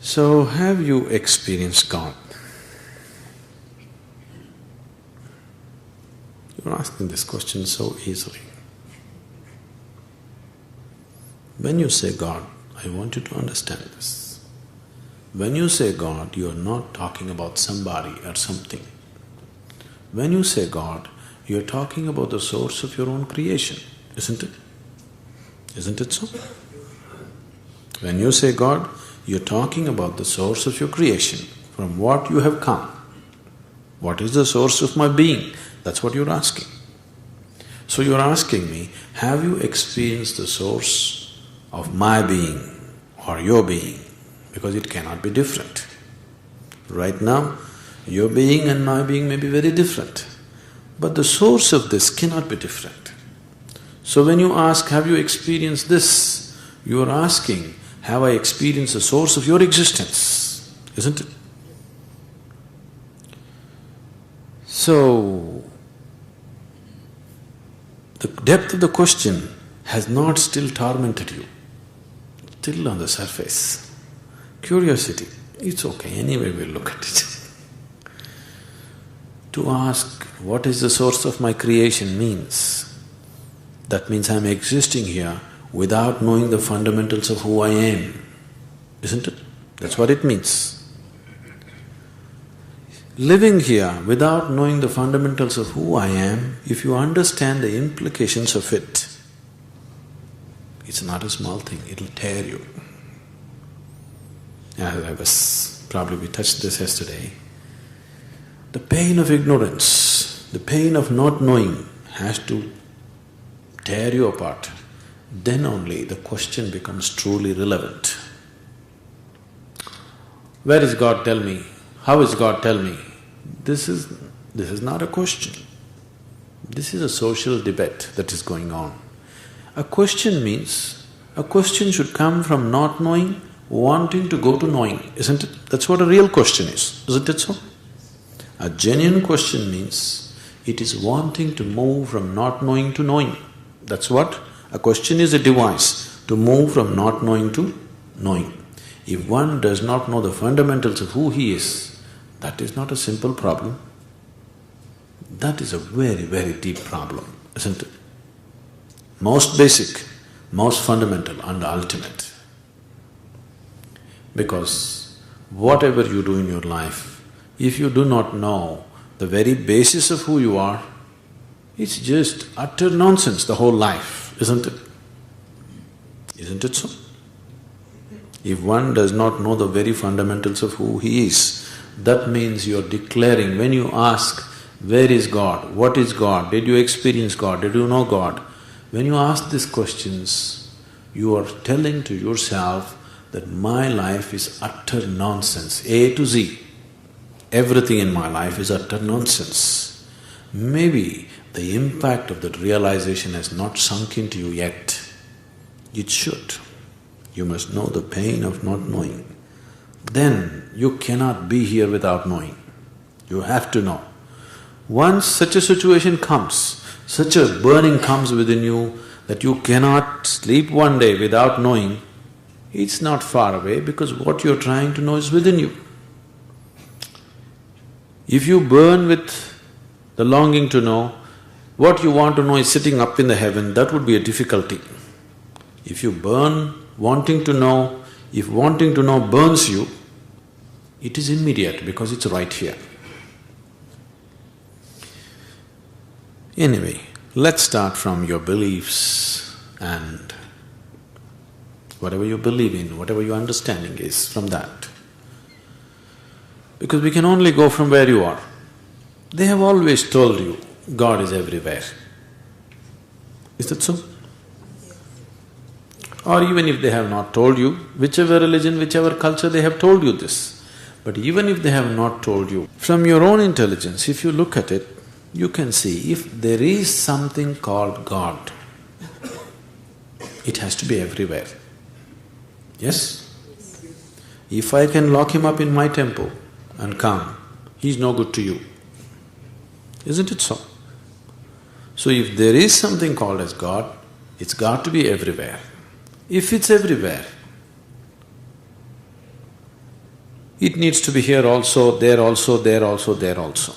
So, have you experienced God? You're asking this question so easily. When you say God, I want you to understand this. When you say God, you're not talking about somebody or something. When you say God, you're talking about the source of your own creation, isn't it? Isn't it so? When you say God, you're talking about the source of your creation, from what you have come. What is the source of my being? That's what you're asking. So you're asking me, have you experienced the source of my being or your being? Because it cannot be different. Right now, your being and my being may be very different, but the source of this cannot be different. So when you ask, have you experienced this? You are asking, have I experienced the source of your existence? Isn't it? So, the depth of the question has not still tormented you, still on the surface. Curiosity, it's okay, anyway we'll look at it. To ask, what is the source of my creation means, that means I'm existing here without knowing the fundamentals of who I am, isn't it? That's what it means. Living here without knowing the fundamentals of who I am, if you understand the implications of it, it's not a small thing, it'll tear you. Probably we touched this yesterday. The pain of ignorance, the pain of not knowing has to tear you apart. Then only the question becomes truly relevant. Where is God? Tell me. How is God? Tell me. This is not a question. This is a social debate that is going on. A question means, a question should come from not knowing, wanting to go to knowing, isn't it? That's what a real question is, isn't it so? A genuine question means, it is wanting to move from not knowing to knowing. That's what? A question is a device to move from not knowing to knowing. If one does not know the fundamentals of who he is, that is not a simple problem. That is a very, very deep problem, isn't it? Most basic, most fundamental and ultimate. Because whatever you do in your life, if you do not know the very basis of who you are, it's just utter nonsense, the whole life, isn't it? Isn't it so? If one does not know the very fundamentals of who he is, that means you're declaring, when you ask, where is God? What is God? Did you experience God? Did you know God? When you ask these questions, you are telling to yourself that my life is utter nonsense, A to Z. Everything in my life is utter nonsense. Maybe the impact of that realization has not sunk into you yet. It should. You must know the pain of not knowing. Then you cannot be here without knowing. You have to know. Once such a situation comes, such a burning comes within you that you cannot sleep one day without knowing, it's not far away because what you're trying to know is within you. If you burn with the longing to know, what you want to know is sitting up in the heaven, that would be a difficulty. If you burn wanting to know, if wanting to know burns you, it is immediate because it's right here. Anyway, let's start from your beliefs and whatever you believe in, whatever your understanding is, from that. Because we can only go from where you are. They have always told you, God is everywhere. Is that so? Or even if they have not told you, whichever religion, whichever culture, they have told you this. But even if they have not told you, from your own intelligence, if you look at it, you can see if there is something called God, it has to be everywhere. Yes? If I can lock him up in my temple and come, he's no good to you. Isn't it so? So if there is something called as God, it's got to be everywhere. If it's everywhere, It needs to be here also, there also, there also, there also.